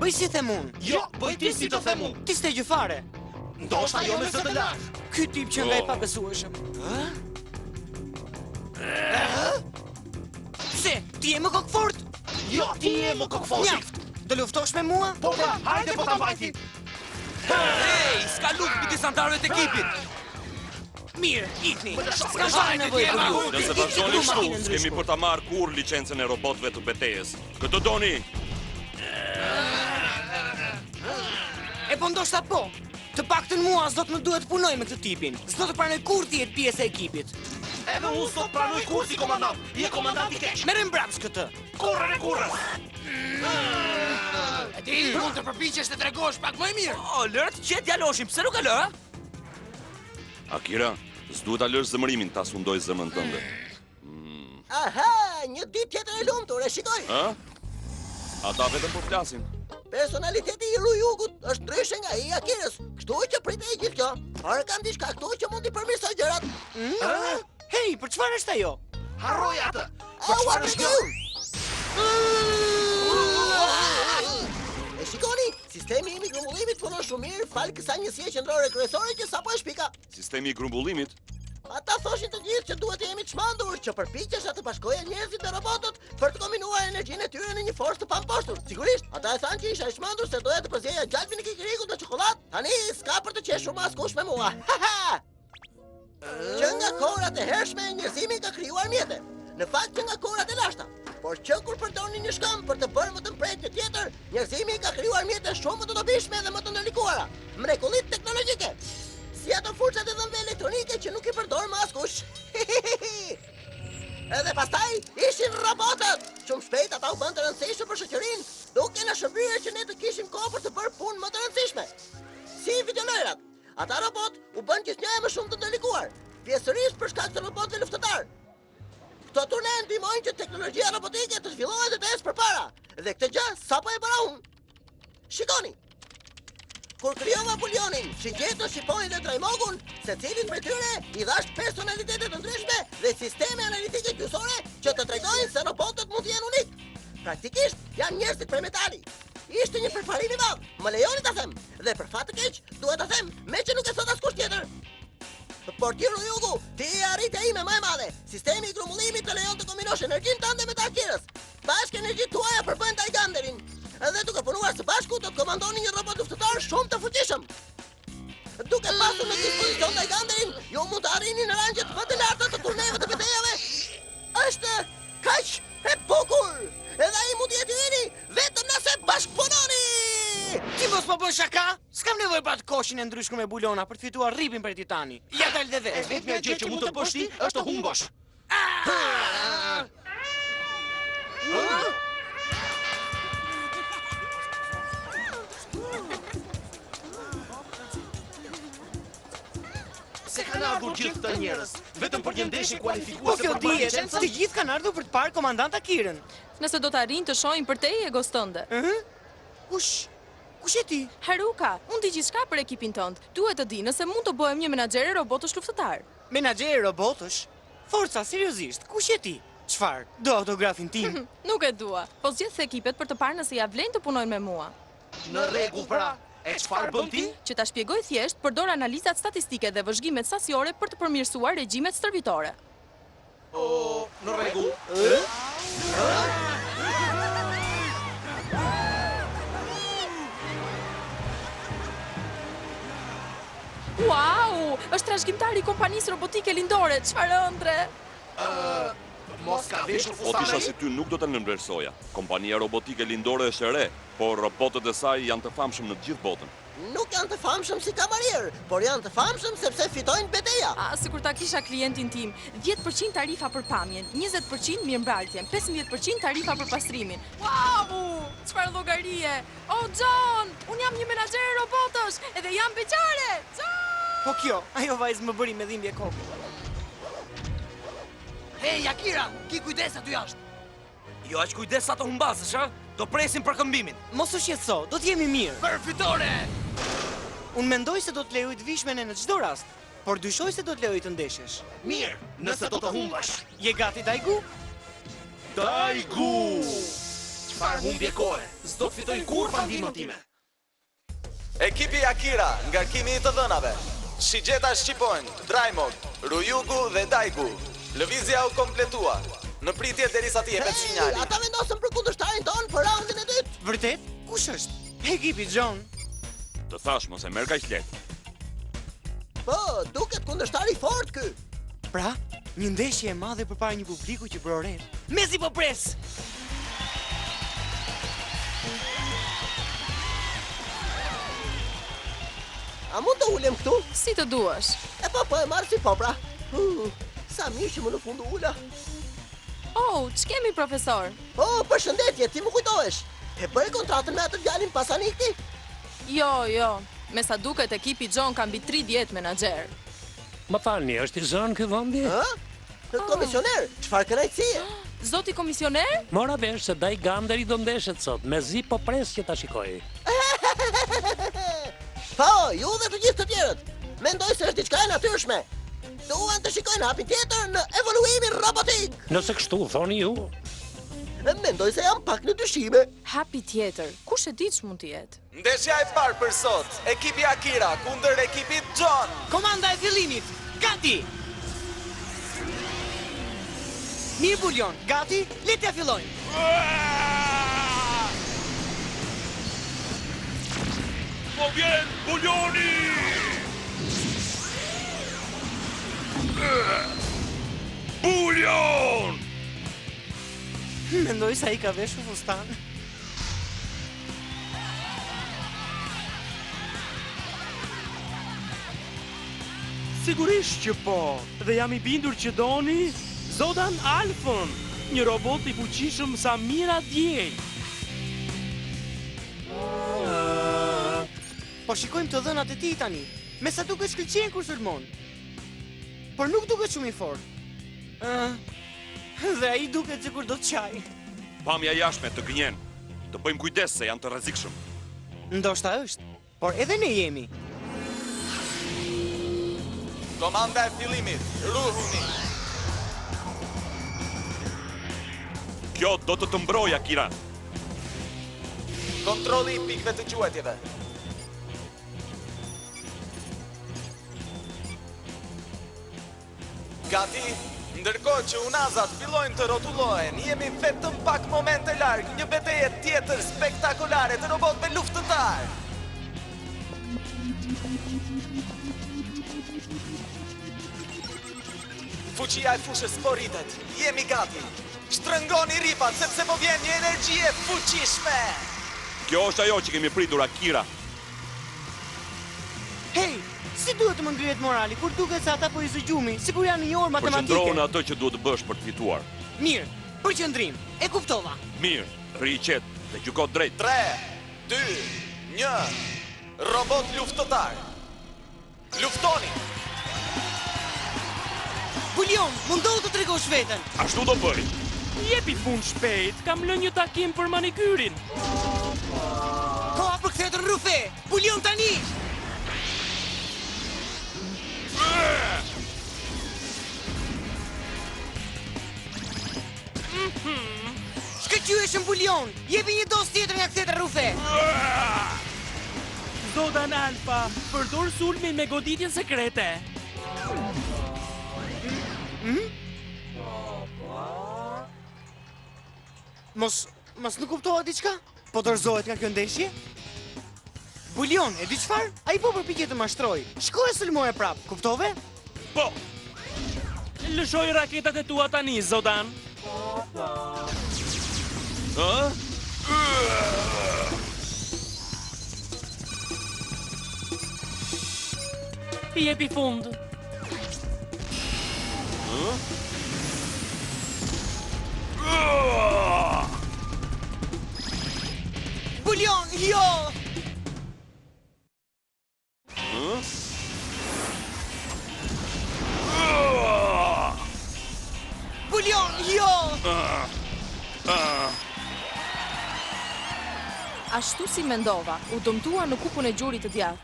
Bëj si them unë. Jo, bëj ti si të them unë. Ti s'te gjë fare. Ndoshta jo me zë të lartë. Ky tip që nga i pabesueshëm. Pse? Ti je më kokfort? Jo, ti je më kokfort. Mjaft. Do luftosh me mua? Po pra, hajde po ta mbajti. Hey, s'ka luftë midis antarëve të ekipit. Mirë, ikni. S'ka fare nevojë për ju. Nëse vazhdoni kështu, s'kemi për ta marrë kur licencën e robotëve të betejës. Këtë doni? E po ndoshta po. Të paktën mua s'do të më duhet të punoj me këtë tipin. S'do të pranoj kur ti jetë pjesë e ekipit. Edhe unë sot pranoj kur si komandant. Je komandant i keq. Merrem mbrapsht këtë. Kurrë. E ti mund të përpiqesh të tregosh pak më mirë. O, lërë të qetë djaloshin, pse nuk e lë? Akira, s'duhet ta lësh zemërimin ta sundoj zemrën tënde. Aha, një ditë tjetër e lumtur, e shikoj. Ë? Ata vetëm po flasin. Personaliteti i Rujugut është ndryshe nga i Akirës, kështu që pritej gjithë kjo. Por kam diçka këtu që mund t'i përmirësoj gjërat. Hey, për çfarë është ajo? Harroj atë. A çfarë është kjo? E shikoni, sistemi im i grumbullimit punon shumë mirë fal kësaj njësie qendrore kryesore që sapo e shpika. Sistemi i grumbullimit. Ata thoshin të gjithë që duhet jemi të çmendur, që përpiqesha të bashkoje njerëzit me robotët për të kombinuar energjinë e tyre në një forcë të pamposhtur. Sigurisht, ata e thanë që isha i çmendur se doja të përzieja gjalpin e kikirikut në çokoladë. Tani s'ka për të qeshur më askush me mua. Që nga kohrat e hershme njerëzimi ka krijuar mjete. Në fakt që nga kohrat e lashta. Por që kur përdorni një shkëm për të bërë më të mprejtje tjetër, njerëzimi ka krijuar mjete shumë më të dobishme dhe më të ndërlikuara. Mrekullit teknologjike. Si ato furçat e dhëmbëve elektronike që nuk i përdor më askush. Edhe pastaj ishin robotët. Shumë shpejt ata u bën të rëndësishëm për shoqërinë, duke na shërbyer që ne të kishim kohë për të bërë punë më të rëndësishme. Si videolojrat. Ata robot u bën gjithnjë më shumë të ndërlikuar, pjesërisht për shkak të robotëve luftëtar. Këto turne ndihmojnë që teknologjia robotike të zhvillohet dhe të ecë përpara. Dhe këtë gjë sapo e bëra unë. Shikoni. Kur krijova Pulionin, Shigjetën, Shiponin dhe Draimogun, secilit prej tyre i dhash personalitete të ndryshme dhe sisteme analitike kryesore që të tregojnë se robotët mund të jenë unik. Praktikisht janë njerëzit prej metali. Ishte një përparim i madh, më lejoni ta them, dhe për fat të keq duhet ta them, me që nuk e thot askush tjetër. Por ti Rujugu, ti e arritja ime më e madhe. Sistemi i grumbullimit të lejon të kombinosh energjinë tënde me të Akirës. Bashkë energjitë tuaja përbën Taiganderin. Edhe duke punuar së bashku do të komandoni një robot luftëtar shumë të fuqishëm. Duke pasur në dispozicion Taiganderin, ju mund të arrini në rangjet më të larta të turneve të betejave. Është kaq e bukur. Edhe ai mund të jetë yeni vetëm nëse bashkëpunoni. Ti mos po bën shaka? S'kam nevojë për atë koshin e ndryshkuar me bulona për të fituar rripin prej Titani. Ja dal dhe vetë. Vetmja gjë që mund të bësh ti është të humbosh. Se kanë ardhur gjithë këta njerëz, vetëm për një ndeshje Po kualifikuese kjo për marrë dihet, licencën? të gjithë kanë ardhur për të parë komandant Akirën. Nëse do të arrin të shohin për te i egos tënde. Kush e ti? Haruka, unë di gjithçka për ekipin tënd. Duhet të di nëse mund të bëhem një menaxher e robotësh luftëtar. Menaxher e robotësh? Forca, seriozisht, kush e ti? Çfarë? Do autografin tim? Nuk e dua, po zgjedh ekipet për të parë nëse ja vlen të punojnë me mua. Në rregull pra. E çfarë bën ti? Që ta shpjegoj thjesht, përdor analizat statistike dhe vëzhgimet sasiore për të përmirësuar regjimet stërvitore. O, në rregull. Wow, është trashëgimtari i kompanisë robotike lindore, çfarë ëndre? Mos ka veshur Po tisha fustani? si ty nuk do të nënvlerësoja. Kompania robotike lindore është e re, por robotët e saj janë të famshëm në të gjithë botën. Nuk janë të famshëm si kamarier, por janë të famshëm sepse fitojnë beteja. Sikur ta kisha klientin tim, 10% tarifa për pamjen, 20% mirëmbrartjen, 15% tarifa për pastrimin. Wow! Çfarë llogarie! Oh John, un jam një menaxher e robotësh, edhe jam beqare. John! Po kjo, ajo vajzë më bëri me dhimbje kokë. Hey, Akira, ki kujdes aty jashtë. Jo, aq kujdes sa të humbasësh, ha? Do presim për këmbimin. Mos u shqetëso, do të jemi mirë. Për fitore! Unë mendoj se do të lejoj të vish me ne në çdo rast, por dyshoj se do të lejoj të ndeshesh. Mirë, nëse do të humbash. Je gati, Daigu? Daigu! çfarë humbje kohe. S'do të fitoj kur pa ndihmën time. Ekipi Akira, ngarkimi i të dhënave. Shigjeta shqipojnë, Drajmog, Ruyugu dhe Daigu. Lëvizja u kompletua. Në pritje derisa ti jepet sinjali. Ata vendosën për kundërshtarin tonë për raundin e dytë. Vërtet? Kush është? Ekipi John. Të thash mos e merr kaq lehtë. Po, duket kundërshtari fort ky. Pra, një ndeshje e madhe përpara një publiku që broret. Mezi po pres. A mund të ulem këtu? Si të duash. E po e marr si po pra. Sa mirë që më në fund ula. Oh, ç'kemi profesor? Oh, përshëndetje, ti më kujtohesh. E bëri kontratën me atë djalin Pasanikti? Jo. Me sa duket ekipi John ka mbi 30 menaxher. Më falni, është i zënë ky vendi? Komisioner, çfarë kënaqësie? Zoti komisioner? Mora vesh se Dai Ganderi do ndeshet sot, mezi po pres që ta shikoj. Po, ju dhe të gjithë të tjerët. Mendoj se është diçka e natyrshme. Duan të shikojnë hapin tjetër në evoluimin robotik. Nëse kështu thoni ju. Mendoj se jam pak në dyshime. Hapi tjetër. Kush e di ç'mund të jetë? Ndeshja e parë për sot, ekipi Akira kundër ekipit John. Komanda e fillimit. Gati. Mirë Bulion, gati? Le t'ja fillojmë. Po vjen Bulioni! Bulion! Mendoj se ai ka veshur fustan. Sigurisht që po. Dhe jam i bindur që doni Zodan Alfën, një robot i fuqishëm sa mira djej. Po shikojmë të dhënat e tij tani. Me sa duket shkëlqen kur sulmon. Por nuk duket shumë i fortë. Dhe ai duket sikur do të qaj. Pamja jashtme të gënjen. Të bëjmë kujdes se janë të rrezikshëm. Ndoshta është, por edhe ne jemi. Komanda e fillimit, ruhuni. Kjo do të të mbrojë Akira. Kontrolli i pikëve të quajtjeve. Gati, ndërkohë që unazat fillojnë të rrotullohen, jemi vetëm pak momente larg një betejë tjetër spektakolare të robotëve luftëtar. Fuqia e fushës po rritet. Jemi gati. Shtrëngoni ripat sepse po vjen një energji e fuqishme. Kjo është ajo që kemi pritur Akira. Hej, si duhet të më ngrihet morali kur duket se ata po i zgjumi, sikur janë një orë matematike. Përqendrohu në atë që duhet të bësh për të fituar. Mirë, përqendrim. E kuptova. Mirë, rri i qetë dhe gjyko drejt. 3, 2, 1. Robot luftëtar. Luftoni. Bulion, mundohu të tregosh veten. Ashtu do bëj. Jepi fund shpejt, kam lënë një takim për manikyrin. Koha për kthetur në rufe. Bulion tani. Shkëlqyeshëm Bulion, jepi një dos tjetër nga kthetra rufe. Zodan Alfa, përdor sulmin me goditjen sekrete. Mos nuk kuptohet diçka? Po dorëzohet nga kjo ndeshje? Bulion, e di çfarë? Ai po përpiqet të mashtroj. Shko e sulmoje prap, kuptove? Po. Lëshoj raketat e tua tani, Zodan. Jepi fund. Bulion, jo! Bulion, jo! Ashtu si mendova, u dëmtua në kupën e gjurit të djathtë.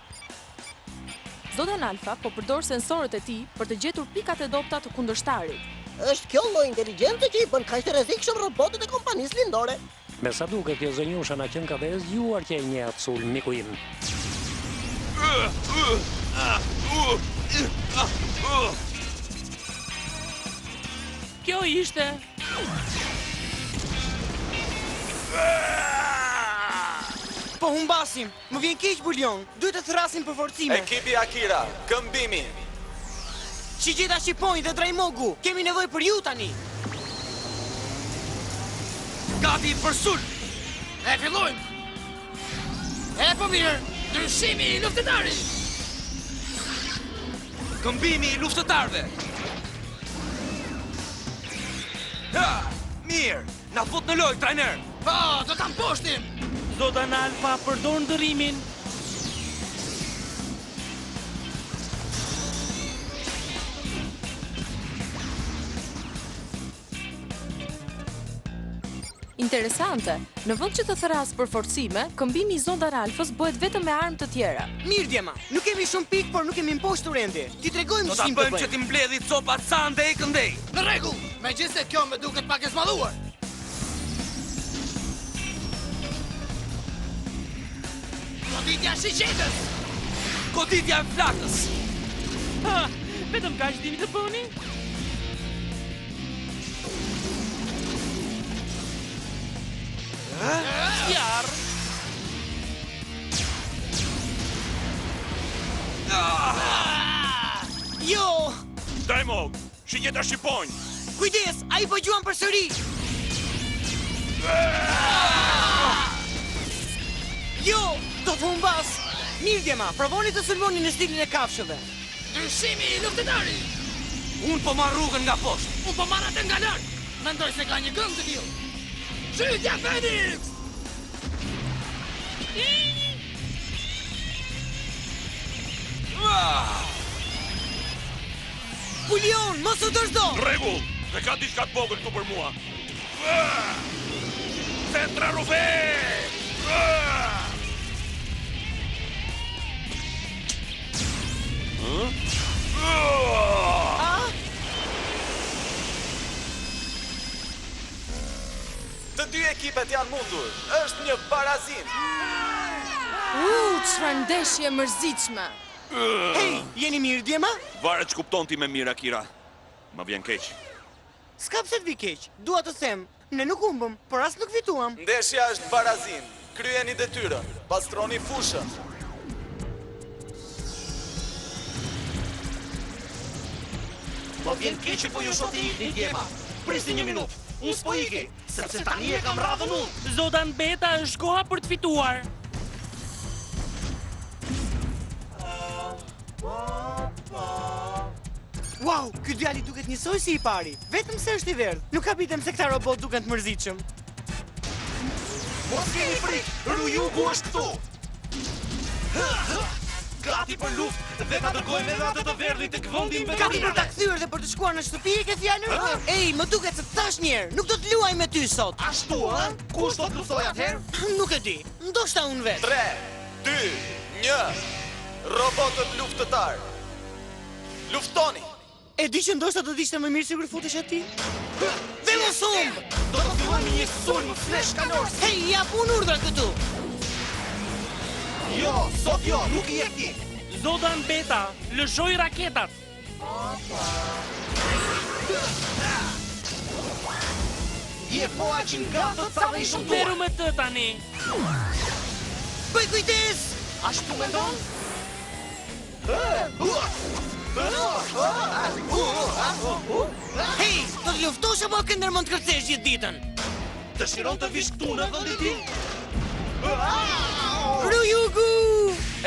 Zodan Alfa po përdor sensorët e tij për të gjetur pikat e dobta të kundërshtarit. Është kjo lloj inteligjencë që i bën kaq të rrezikshëm robotët e kompanisë lindore. Me sa duket kjo zënjusha na qenë ka dhe e zgjuar që e një atë sul, miku im. Kjo ishte. Po humbasim, më vjen keq Bulion, duhet të thrasim për forcime. Ekipi Akira, këmbimi. Shigjeta Shqiponi dhe Drajmogu, kemi nevojë për ju tani. Gati për sul! E fillojmë! E po mirë, ndryshimi i luftëtarit! Këmbimi i luftëtarve! Ha! Mirë, na fut në lojë, trajner! Po, do ta mposhtim! Zodan Alfa përdor ndërimin. Interesante, në vend që të thras për forcime, këmbimi i Zondar Alfës bëhet vetëm me armë të tjera. Mirë Djema, nuk kemi shumë pikë, por nuk kemi mposhtur ende. Ti tregojmë Do ta ç'sim të bëjmë që bëjmë. ti mbledhi copa sande i këndej! Në rregull, megjithëse kjo më duket pak e smalluar. Goditja e shiqetës! Goditja e flakës! Ha, vetëm kaq dini të bëni? Sjarë. Jo! Drajmog, shigjeta Shqiponi. Kujdes, ai po gjuan përsëri. Jo, do të humbas. Mirë Djema, provoni të sulmoni në stilin e kafshëve. Ndryshimi i luftëtarit! Unë po marr rrugën nga poshtë. Unë po marr atë nga lart. Mendoj se ka një këngë të tillë. Shytja Fenix! Bulion, mos u dorëzo. Rregull, dhe ka diçka të vogël këtu për mua. Centra Rufe! Të dy ekipet janë mundur. Është një barazim. Çfarë ndeshje e mërzitshme. Hey, jeni mirë Djema? Varet që kupton ti me mirë Akira. Më vjen keq. S'ka pse të vi keq. Dua të them, ne nuk humbëm, por as nuk fituam. Ndeshja është barazim. Kryeni detyrën. Pastroni fushën. Po vjen keq që po ju shoti një Djema. Prisni një minutë. Unë s'po iki, sepse tani e kam radhën unë. Zodan Beta është koha për të fituar. Wow, ky djali duket njësoj si i pari. Vetëm se është i verdh. Nuk kapitem se këta robot duken të mërzitshëm. Mos keni frikë, Ryugu është këtu. Gati për luftë dhe ta dërgojmë edhe atë të verdhit tek vendi i Gati për ta kthyer dhe për të shkuar në shtëpi e ke fjalën? Ej, më duket se thash një herë, nuk do të luaj me ty sot. Ashtu, ë? Kush do të luftoj atëherë? Nuk e di. Ndoshta unë vetë. 3, 2, 1. Robotët luftëtar. Luftoni. E di që ndoshta do të ishte më mirë sikur futesh aty. Dhe mos humb. Do të fillojmë një sulm flesh kalor. Hej, jap unë urdhra këtu. Jo, sot jo, nuk i jep ti. Zodan Beta, lëshoj raketat. Je po aq i ngatët sa dhe i Meru shëmtuar. me të tani. Bëj kujdes. Ashtu mendon? Hej, do të luftosh apo ke ndërmend të kërcesh gjithë ditën? Dëshiron të vish këtu në vendin tim? Ryugu!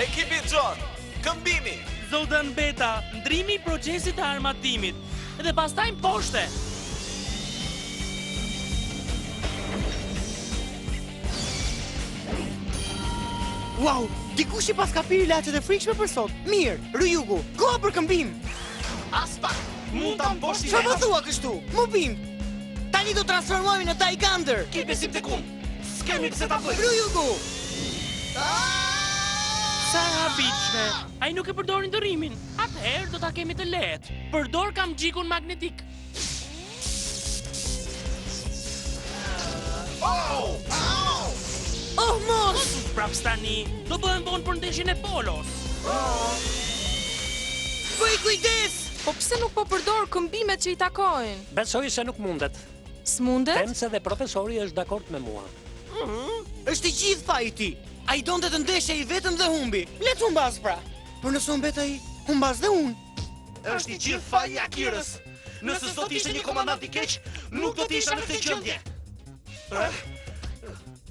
Ekipi John. Këmbimi. Zodan Beta, ndrimi i procesit të armatimit. Dhe pastaj poshte. Wow, dikush i pas ka pirë ilaçet e frikshme për sot. Mirë, Ryugu, koha për këmbim. As pak. Mund ta mbosh ti. Çfarë po thua kështu? Më bim. Tani do transformohemi në Taigander. Ki besim tek unë. S'kemi pse ta bëjmë. Ryugu! Sa e habitshme. Ai nuk e përdori ndërrimin. Atëherë do ta kemi të lehtë. Përdor kamxhikun magnetik. Oh, mos! Praps tani, do bëhem vonë për ndeshjen e polos. Bëj kujdes! Po pse nuk po përdor këmbimet që i takojnë? Besoj se nuk mundet. S'mundet? Them se dhe profesori është dakord me mua. Është i gjithë pa i ti. A i donte të ndeshje i vetëm dhe humbi. Le të humbas pra. Por nëse humbet ai, humbas dhe unë. Është i gjithë faji i Akirës. Nëse sot ishte një komandant i keq, nuk do të isha në këtë gjendje.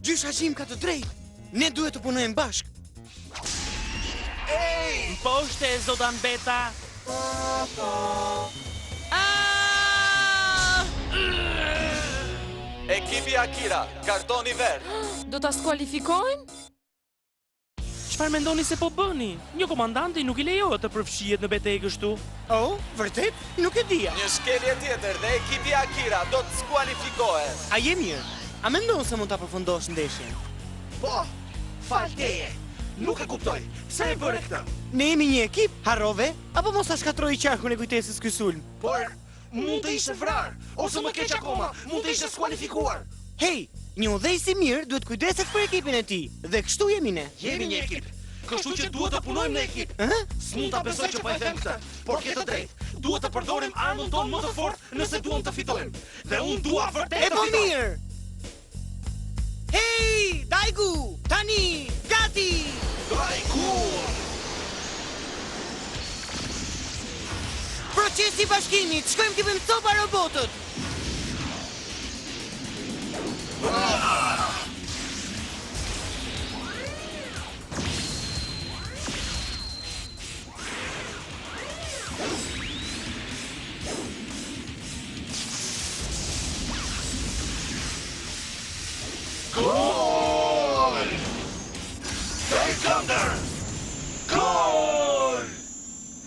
Gjysh Hashim ka të drejtë. Ne duhet të punojmë bashk. Poshte e Zodan Beta. Ekipi Akira, kartoni verdh. Do ta skualifikojnë? Çfarë mendoni se po bëni? Një komandanti nuk i lejohet të përfshihet në betejë kështu. Oh, vërtet? Nuk e dija. Një shkelje tjetër dhe ekipi Akira do të skualifikohet. A je mirë? A mendon se mund ta përfundosh ndeshjen? Po, fal teje. Nuk e kuptoj. Pse e bëre këtë? Ne jemi një ekip, harrove, apo mos ta shkatroi qarkun e kujtesës ky sulm? Por mund të ishte vrar, ose më keq akoma, mund të ishte skualifikuar. Hey, një udhëheqës i mirë duhet kujdeset për ekipin e tij, dhe kështu jemi ne. Jemi një ekip. Kështu që duhet të punojmë në ekip. S'mund ta besoj që po e them këtë, por ke të drejtë. Duhet të përdorim armën tonë më të fortë nëse duam të fitojmë. Dhe unë dua vërtet E të po fitoj. mirë! Hey, Daigu! Tani! Gati! Daigu! Procesi i bashkimit! Shkojmë të bëjmë copa robotët!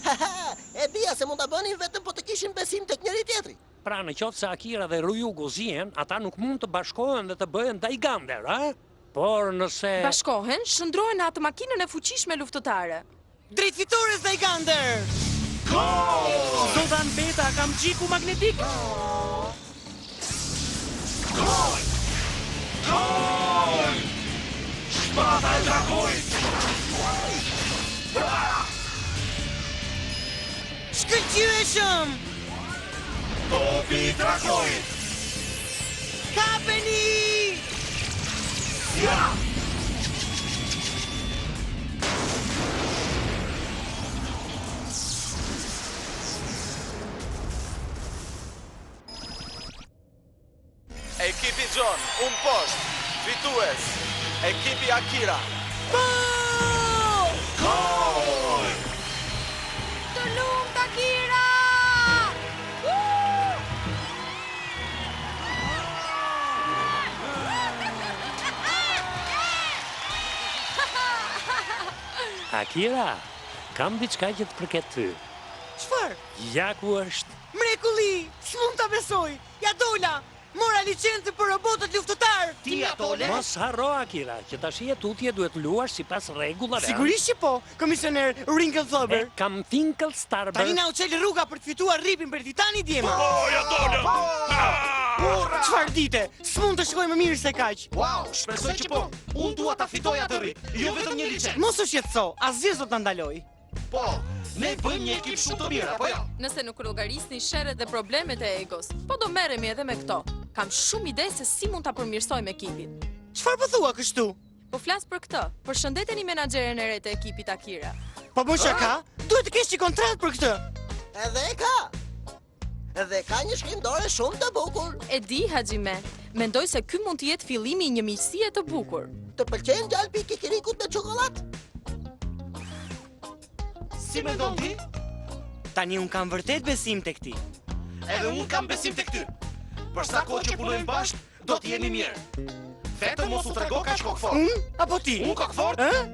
Haha, e dija se mund ta bënin vetëm po të kishin besim tek njëri tjetri. Pra në qoftë se Akira dhe Ryugu zihen, ata nuk mund të bashkohen dhe të bëhen Daigander, a? Por nëse... Bashkohen, shndrohen në atë makinën e fuqishme luftëtare. Drejt fitores Daigander! Zodan Beta, kam gjiku magnetik. Shpata e drakojt! Shkëlqyeshëm! Topi i drakojt! Kapeni! Ja! Ekipi John, unë poshtë. Fitues, ekipi Akira. Të lumt Akira! Akira, kam diçka që të përket ty. Çfarë? Ja ku është. Mrekulli! S'mund ta besoj! Ja dola! Mora licencë për robotët luftëtar! Ti atole? Mos harro Akira, që tash je tutje duhet luash sipas rregullave. Sigurisht që po, komisioner E Ringelflober. kam Finkel Starber. Tani na u çel rruga për të fituar ripin për Titani djema. Ja dole! Çfarë dite? S'mund të shkojmë më mirë se kaq. Wow, shpresoj që po. Unë dua ta fitoj atë rip, jo vetëm një licencë. Mos u shqetëso, asgjë s'do ta ndaloj. Po, ne bëjmë një ekip shumë të mirë, apo jo? Nëse nuk llogarisni sherret dhe problemet e egos, po do merremi edhe me këto. Kam shumë ide se si mund ta përmirësojmë ekipin. Çfarë po thua kështu? Po flas për këtë. Përshëndeteni menaxheren e re të ekipit Akira. Po bën shaka? Duhet të kesh një kontratë për këtë. Edhe ka. Edhe ka një shkrimdore shumë të bukur. E di, Hajime, mendoj se ky mund të jetë fillimi i një miqësie të bukur. Të pëlqen gjalpi i kikirikut me çokoladë? Si mendon ti? Tani un kam vërtet besim tek ti. Edhe unë kam besim tek ty. Për sa kohë që punojmë bashkë, do të jemi mirë. Vetëm mos u trego kaq kokfort. Apo ti? Unë kokfort? Ë?